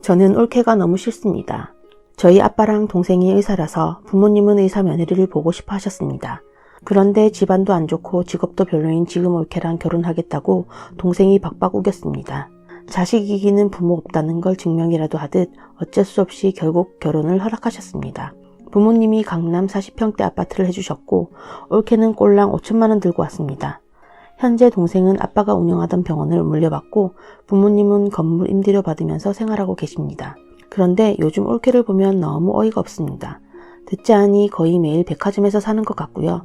저는 올케가 너무 싫습니다. 저희 아빠랑 동생이 의사라서 부모님은 의사 며느리를 보고 싶어 하셨습니다. 그런데 집안도 안 좋고 직업도 별로인 지금 올케랑 결혼하겠다고 동생이 박박 우겼습니다. 자식 이기는 부모 없다는 걸 증명이라도 하듯 어쩔 수 없이 결국 결혼을 허락하셨습니다. 부모님이 강남 40평대 아파트를 해주셨고 올케는 꼴랑 5천만 원 들고 왔습니다. 현재 동생은 아빠가 운영하던 병원을 물려받고 부모님은 건물 임대료 받으면서 생활하고 계십니다. 그런데 요즘 올케를 보면 너무 어이가 없습니다. 듣자 하니 거의 매일 백화점에서 사는 것 같고요.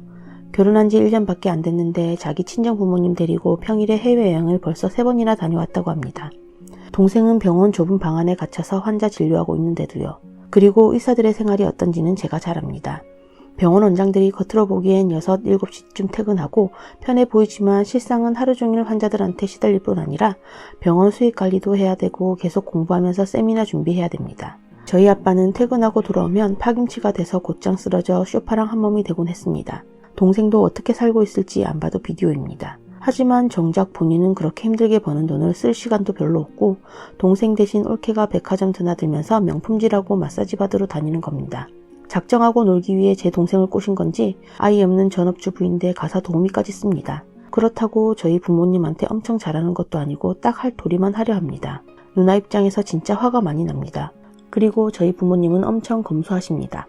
결혼한 지 1년밖에 안 됐는데 자기 친정 부모님 데리고 평일에 해외여행을 벌써 3번이나 다녀왔다고 합니다. 동생은 병원 좁은 방 안에 갇혀서 환자 진료하고 있는데도요. 그리고 의사들의 생활이 어떤지는 제가 잘 압니다. 병원 원장들이 겉으로 보기엔 6, 7시쯤 퇴근하고 편해 보이지만 실상은 하루 종일 환자들한테 시달릴 뿐 아니라 병원 수익 관리도 해야 되고 계속 공부하면서 세미나 준비해야 됩니다. 저희 아빠는 퇴근하고 돌아오면 파김치가 돼서 곧장 쓰러져 쇼파랑 한 몸이 되곤 했습니다. 동생도 어떻게 살고 있을지 안 봐도 비디오입니다. 하지만 정작 본인은 그렇게 힘들게 버는 돈을 쓸 시간도 별로 없고 동생 대신 올케가 백화점 드나들면서 명품질하고 마사지 받으러 다니는 겁니다. 작정하고 놀기 위해 제 동생을 꼬신 건지 아이 없는 전업주 부인데 가사 도우미까지 씁니다. 그렇다고 저희 부모님한테 엄청 잘하는 것도 아니고 딱 할 도리만 하려 합니다. 누나 입장에서 진짜 화가 많이 납니다. 그리고 저희 부모님은 엄청 검소하십니다.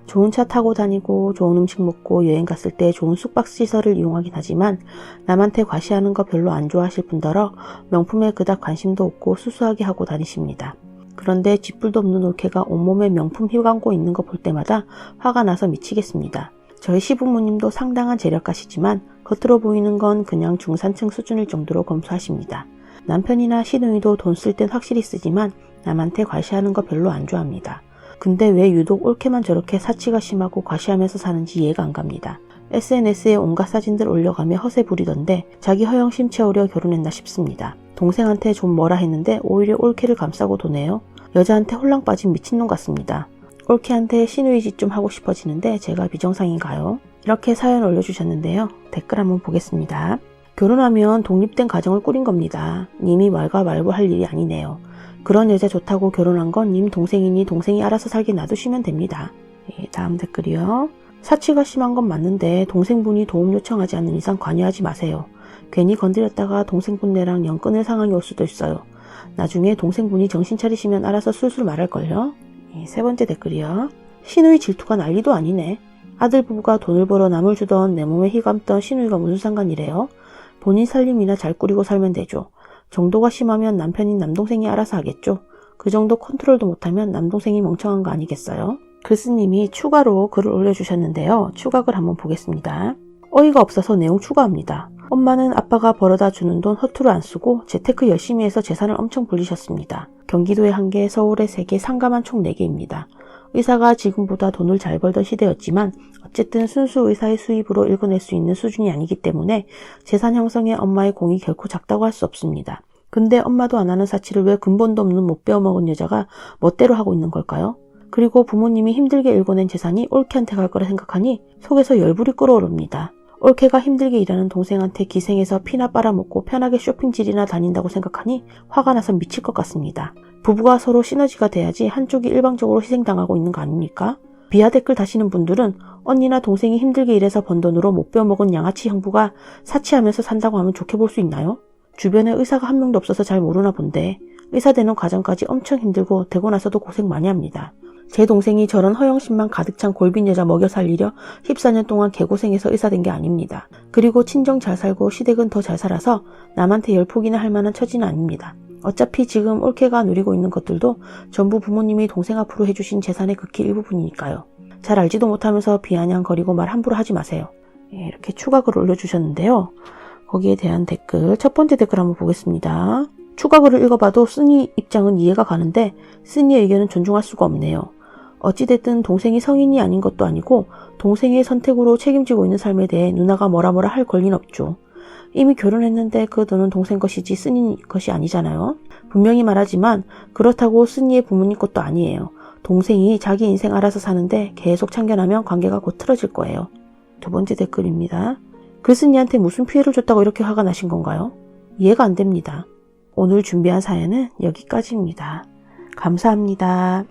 좋은 차 타고 다니고 좋은 음식 먹고 여행 갔을 때 좋은 숙박시설을 이용하긴 하지만 남한테 과시하는 거 별로 안 좋아하실 뿐더러 명품에 그닥 관심도 없고 수수하게 하고 다니십니다. 그런데 쥐뿔도 없는 올케가 온몸에 명품 휘광고 있는 거 볼 때마다 화가 나서 미치겠습니다. 저희 시부모님도 상당한 재력가시지만 겉으로 보이는 건 그냥 중산층 수준일 정도로 검소하십니다. 남편이나 시누이도 돈 쓸 땐 확실히 쓰지만 남한테 과시하는 거 별로 안 좋아합니다. 근데 왜 유독 올케만 저렇게 사치가 심하고 과시하면서 사는지 이해가 안 갑니다. SNS에 온갖 사진들 올려가며 허세 부리던데 자기 허영심 채우려 결혼했나 싶습니다. 동생한테 좀 뭐라 했는데 오히려 올케를 감싸고 도네요. 여자한테 홀랑 빠진 미친놈 같습니다. 올케한테 시누이짓 좀 하고 싶어지는데 제가 비정상인가요? 이렇게 사연 올려주셨는데요. 댓글 한번 보겠습니다. 결혼하면 독립된 가정을 꾸린 겁니다. 님이 말과 말고할 일이 아니네요. 그런 여자 좋다고 결혼한 건 님 동생이니 동생이 알아서 살게 놔두시면 됩니다. 다음 댓글이요. 사치가 심한 건 맞는데 동생분이 도움 요청하지 않는 이상 관여하지 마세요. 괜히 건드렸다가 동생분네랑 연 끊을 상황이 올 수도 있어요. 나중에 동생분이 정신 차리시면 알아서 술술 말할걸요. 3번째 댓글이요. 시누이 질투가 난리도 아니네. 아들 부부가 돈을 벌어 남을 주던 내 몸에 휘감던 시누이가 무슨 상관이래요? 본인 살림이나 잘 꾸리고 살면 되죠. 정도가 심하면 남편인 남동생이 알아서 하겠죠. 그 정도 컨트롤도 못하면 남동생이 멍청한 거 아니겠어요? 글쓰님이 추가로 글을 올려주셨는데요. 추가글 한번 보겠습니다. 어이가 없어서 내용 추가합니다. 엄마는 아빠가 벌어다 주는 돈 허투루 안 쓰고 재테크 열심히 해서 재산을 엄청 불리셨습니다. 경기도에 1개, 서울에 3개, 상가만 총 4개입니다. 의사가 지금보다 돈을 잘 벌던 시대였지만 어쨌든 순수 의사의 수입으로 읽어낼 수 있는 수준이 아니기 때문에 재산 형성에 엄마의 공이 결코 작다고 할 수 없습니다. 근데 엄마도 안 하는 사치를 왜 근본도 없는 못 배워먹은 여자가 멋대로 하고 있는 걸까요? 그리고 부모님이 힘들게 읽어낸 재산이 올케한테 갈 거라 생각하니 속에서 열불이 끓어오릅니다. 올케가 힘들게 일하는 동생한테 기생해서 피나 빨아먹고 편하게 쇼핑질이나 다닌다고 생각하니 화가 나서 미칠 것 같습니다. 부부가 서로 시너지가 돼야지 한쪽이 일방적으로 희생당하고 있는 거 아닙니까? 비하 댓글 다시는 분들은 언니나 동생이 힘들게 일해서 번 돈으로 못 배워먹은 양아치 형부가 사치하면서 산다고 하면 좋게 볼 수 있나요? 주변에 의사가 한 명도 없어서 잘 모르나 본데 의사 되는 과정까지 엄청 힘들고 되고 나서도 고생 많이 합니다. 제 동생이 저런 허영심만 가득 찬 골빈 여자 먹여 살리려 14년 동안 개고생해서 의사 된 게 아닙니다. 그리고 친정 잘 살고 시댁은 더 잘 살아서 남한테 열폭이나 할 만한 처지는 아닙니다. 어차피 지금 올케가 누리고 있는 것들도 전부 부모님이 동생 앞으로 해주신 재산의 극히 일부분이니까요. 잘 알지도 못하면서 비아냥거리고 말 함부로 하지 마세요. 이렇게 추가글을 올려주셨는데요. 거기에 대한 댓글, 첫 번째 댓글 한번 보겠습니다. 추가글을 읽어봐도 쓰니 입장은 이해가 가는데 쓰니의 의견은 존중할 수가 없네요. 어찌됐든 동생이 성인이 아닌 것도 아니고 동생의 선택으로 책임지고 있는 삶에 대해 누나가 뭐라 할 권리는 없죠. 이미 결혼했는데 그 돈은 동생 것이지 쓰니 것이 아니잖아요. 분명히 말하지만 그렇다고 쓰니의 부모님 것도 아니에요. 동생이 자기 인생 알아서 사는데 계속 참견하면 관계가 곧 틀어질 거예요. 두 번째 댓글입니다. 글쓴이한테 무슨 피해를 줬다고 이렇게 화가 나신 건가요? 이해가 안 됩니다. 오늘 준비한 사연은 여기까지입니다. 감사합니다.